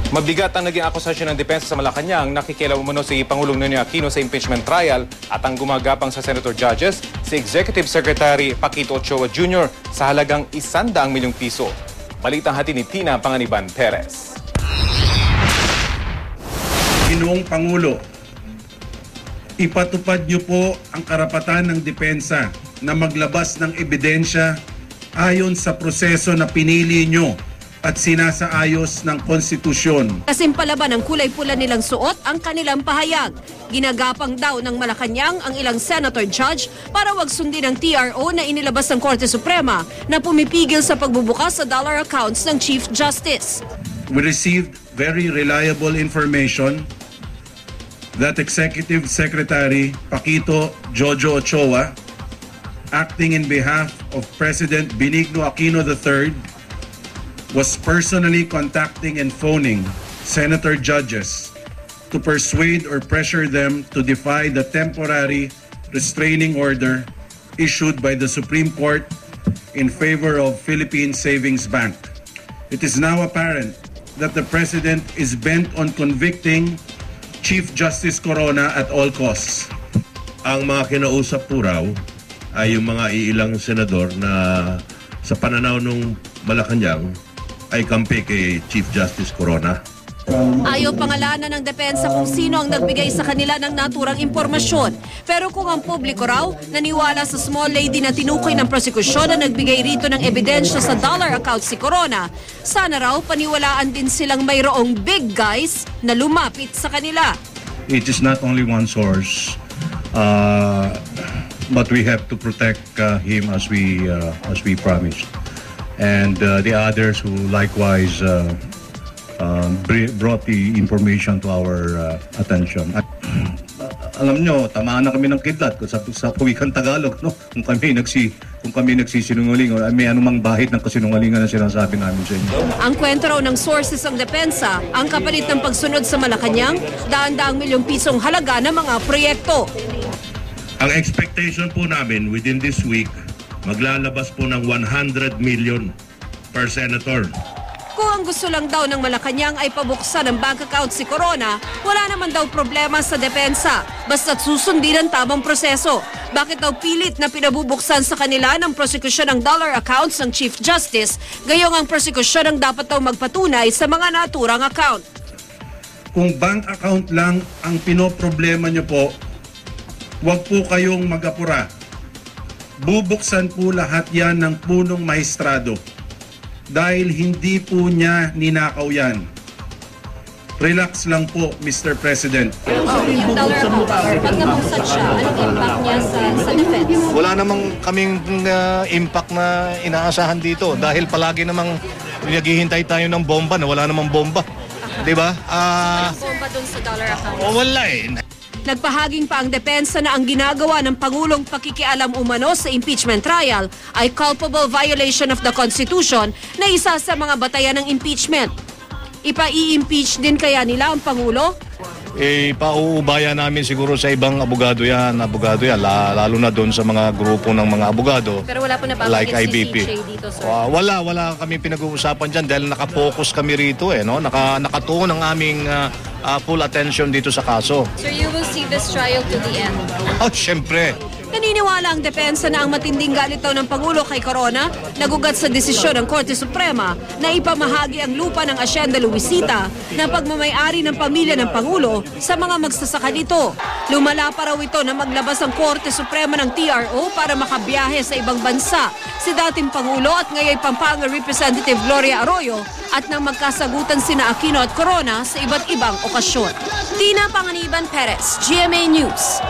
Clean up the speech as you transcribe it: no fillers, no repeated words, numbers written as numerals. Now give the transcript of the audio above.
Mabigat ang naging akusasyon ng depensa sa Malacanang, nakikialam umano si Pangulong Ninoy Aquino sa impeachment trial at ang gumagapang sa Senator Judges, si Executive Secretary Paquito Ochoa Jr. sa halagang 100 milyong piso. Balitang hatid ni Tina Panganiban Perez. Ginoong Pangulo, ipatupad niyo po ang karapatan ng depensa na maglabas ng ebidensya ayon sa proseso na pinili niyo at sinasaayos ng konstitusyon. Kasimpalaban ng kulay pula nilang suot ang kanilang pahayag. Ginagapang daw ng Malacanang ang ilang senator judge para wag sundin ang TRO na inilabas ng Korte Suprema na pumipigil sa pagbubukas sa dollar accounts ng Chief Justice. We received very reliable information that Executive Secretary Paquito Jojo Ochoa, acting in behalf of President Benigno Aquino III, was personally contacting and phoning senator judges to persuade or pressure them to defy the temporary restraining order issued by the Supreme Court in favor of Philippine Savings Bank. It is now apparent that the President is bent on convicting Chief Justice Corona at all costs. Ang mga kinausap po raw ay yung mga iilang senador na sa pananaw ng Malacanang ay kampi kay Chief Justice Corona. Ayaw pangalanan ng depensa kung sino ang nagbigay sa kanila ng naturang impormasyon. Pero kung ang publiko raw naniwala sa small lady na tinukoy ng prosekusyon na nagbigay rito ng ebidensya sa dollar account si Corona, sana raw paniwalaan din silang mayroong big guys na lumapit sa kanila. It is not only one source, but we have to protect him as we promised. And the others who likewise brought the information to our attention. Alam nyo, tamaan na kami ng kidlat sa pawikan Tagalog, no? Kung kami nagsisinungaling o may anumang bahid ng kasinungalingan na sinasabi namin sa inyo. Ang kwento raw ng sources ng depensa, ang kapalit ng pagsunod sa Malacanang, daan-daang milyong pisong halaga ng mga proyekto. Ang expectation po namin within this week, maglalabas po ng 100 million per senator. Kung ang gusto lang daw ng Malacanang ay pabuksan ng bank account si Corona, wala naman daw problema sa depensa, basta't susundin ang tamang proseso. Bakit daw pilit na pinabubuksan sa kanila ng prosekusyon ng dollar accounts ng Chief Justice, gayong ang prosekusyon ang dapat daw magpatunay sa mga naturang account? Kung bank account lang ang pinoproblema niyo po, huwag po kayong mag-apura. Bubuksan po lahat yan ng punong maestrado dahil hindi po niya ninakaw yan. Relax lang po, Mr. President. Yung dollar account, pag nabuksan siya, anong impact niya sa defense? Wala namang kaming impact na inaasahan dito dahil palagi namang naghihintay tayo ng bomba na wala namang bomba. Diba? Bomba dun sa dollar account? Wala eh. Nagpahaging pa ang depensa na ang ginagawa ng Pangulong pakikialam umano sa impeachment trial ay culpable violation of the Constitution na isa sa mga batayan ng impeachment. Ipa-i-impeach din kaya nila ang Pangulo? Pauubaya namin siguro sa ibang abogado yan, lalo na doon sa mga grupo ng mga abogado. Pero wala po na like IBP. CCJ dito, sir? Wala kami pinag-uusapan dyan dahil nakapokus kami rito no? Nakatuon ang aming full attention dito sa kaso. Sir, you will see this trial to the end? Oh, syempre. Naniniwala ang depensa na ang matinding galit daw ng Pangulo kay Corona nagugat sa desisyon ng Korte Suprema na ipamahagi ang lupa ng Hacienda Luisita na pagmamay-ari ng pamilya ng Pangulo sa mga magsasaka nito. Lumala pa raw ito na maglabas ang Korte Suprema ng TRO para makabiyahe sa ibang bansa si dating Pangulo at ngayon Pampanga Representative Gloria Arroyo at nang magkasagutan sina Aquino at Corona sa iba't ibang okasyon. Tina Panganiban Perez, GMA News.